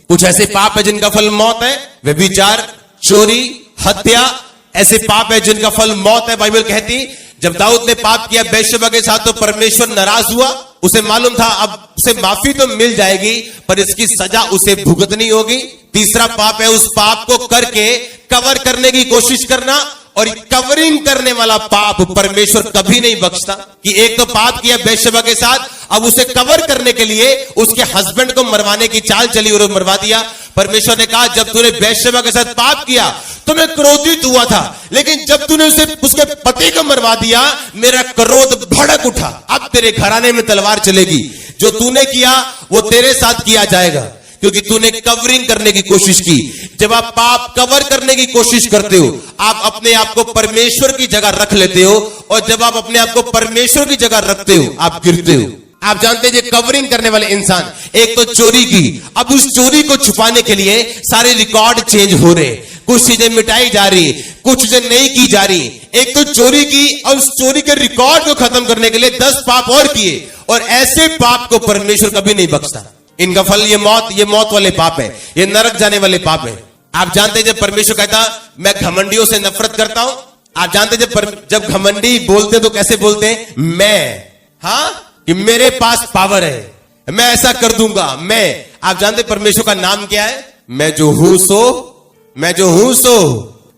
कुछ ऐसे पाप है जिनका फल मौत है, व्यभिचार, चोरी, हत्या, ऐसे पाप है जिनका फल मौत है। बाइबल कहती जब दाऊद ने पाप किया बेशबा के साथ तो परमेश्वर नाराज हुआ। उसे मालूम था अब उसे माफी तो मिल जाएगी पर इसकी सजा उसे भुगतनी होगी। तीसरा पाप है उस पाप को करके कवर करने की कोशिश करना, और कवरिंग करने वाला पाप परमेश्वर कभी नहीं बख्शता। कि एक तो पाप किया बेशबा के साथ, अब उसे कवर करने के लिए उसके हस्बैंड को मरवाने की चाल चली और मरवा दिया। परमेश्वर ने कहा जब तूने बेशबा के साथ पाप किया तो मैं क्रोधित हुआ था, लेकिन जब तूने उसके पति को मरवा दिया मेरा क्रोध भड़क उठा। अब तेरे घराने में तलवार चलेगी, जो तूने किया वो तेरे साथ किया जाएगा, क्योंकि तूने कवरिंग करने की कोशिश की। जब आप पाप कवर करने की कोशिश करते हो आप अपने आप को परमेश्वर की जगह रख लेते हो, और जब आप अपने आप को परमेश्वर की जगह रखते हो आप गिरते हो। आप जानते हैं कवरिंग करने वाले इंसान, एक तो चोरी की, अब उस चोरी को छुपाने के लिए सारे रिकॉर्ड चेंज हो रहे, कुछ चीजें मिटाई जा रही, कुछ चीजें नहीं की जा रही। एक तो चोरी की और उस चोरी के रिकॉर्ड को खत्म करने के लिए 10 पाप और किए, और ऐसे पाप को परमेश्वर कभी नहीं बख्शता। इनका फल ये मौत वाले पाप है, ये नरक जाने वाले पाप है। आप जानते हैं जब परमेश्वर कहता मैं घमंडियों से नफरत करता हूं, आप जानते हैं जब घमंडी बोलते तो कैसे बोलते हैं? मैं, हाँ, कि मेरे पास पावर है, मैं ऐसा कर दूंगा। मैं, आप जानते परमेश्वर का नाम क्या है? मैं जो हूं सो, मैं जो हूं सो,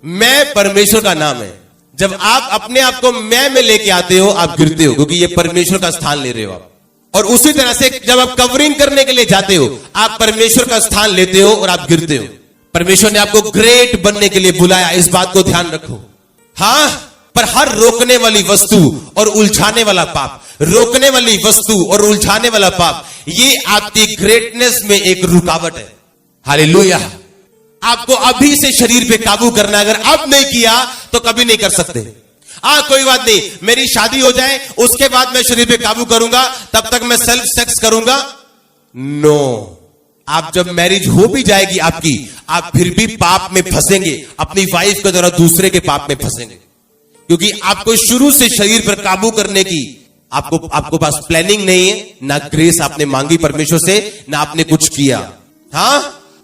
मैं परमेश्वर का नाम है। जब आप अपने आप को मैं में लेके आते हो आप गिरते हो, क्योंकि ये परमेश्वर का स्थान ले रहे हो आप। और उसी तरह से जब आप कवरिंग करने के लिए जाते हो आप परमेश्वर का स्थान लेते हो और आप गिरते हो। परमेश्वर ने आपको ग्रेट बनने के लिए बुलाया, इस बात को ध्यान रखो। हाँ, पर हर रोकने वाली वस्तु और उलझाने वाला पाप, रोकने वाली वस्तु और उलझाने वाला पाप, ये आपकी ग्रेटनेस में एक रुकावट है। हालेलुया। आपको अभी से शरीर पे काबू करना, अगर अब नहीं किया तो कभी नहीं कर सकते। कोई बात नहीं, मेरी शादी हो जाए उसके बाद मैं शरीर पे काबू करूंगा, तब तक मैं सेल्फ सेक्स करूंगा। नो, आप जब मैरिज हो भी जाएगी आपकी, आप फिर भी पाप में फंसेंगे, अपनी वाइफ के द्वारा दूसरे के पाप में फंसेंगे, क्योंकि आपको शुरू से शरीर पर काबू करने की आपको पास प्लानिंग नहीं है, ना ग्रेस आपने मांगी परमेश्वर से, ना आपने कुछ किया। हाँ,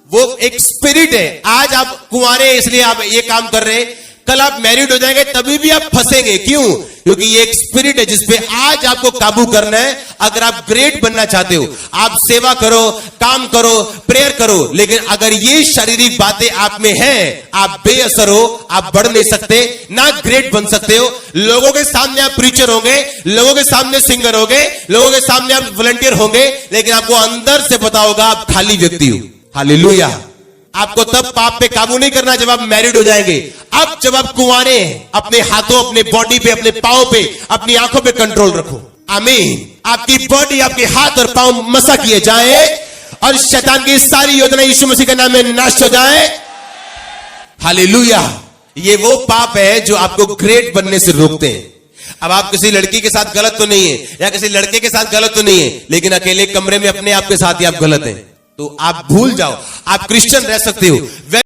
वो एक स्पिरिट है। आज आप कुंवारे इसलिए आप ये काम कर रहे हैं, कल आप मैरिड हो जाएंगे तभी भी आप फंसेंगे। क्यों? क्योंकि ये एक स्पिरिट है जिसपे आज आपको काबू करना है। अगर आप ग्रेट बनना चाहते हो आप सेवा करो, काम करो, प्रेयर करो, लेकिन अगर ये शारीरिक बातें आप में हैं आप बेअसर हो, आप बढ़ नहीं सकते, ना ग्रेट बन सकते हो। लोगों के सामने आप प्रीचर होंगे, लोगों के सामने सिंगर होंगे, लोगों के सामने आप वॉलंटियर होंगे, लेकिन आपको अंदर से पता होगा आप खाली व्यक्ति हो। हालेलुया। आपको तब पाप पे काबू नहीं करना जब आप मैरिड हो जाएंगे। अब जब आप कुंवारे हैं, अपने हाथों, अपने बॉडी पे, अपने पांव पे, अपनी आंखों पे कंट्रोल रखो। आमीन। आपकी बॉडी, आपके हाथ और पांव मसा किए जाए और शैतान की सारी योजना यीशु मसीह के नाम में नाश हो जाए। हालेलुया। ये वो पाप है जो आपको ग्रेट बनने से रोकते हैं। अब आप किसी लड़की के साथ गलत तो नहीं है, या किसी लड़के के साथ गलत तो नहीं है, लेकिन अकेले कमरे में अपने आप के साथ ही आप गलत हैं, तो आप भूल जाओ, आप क्रिश्चियन रह सकते हो।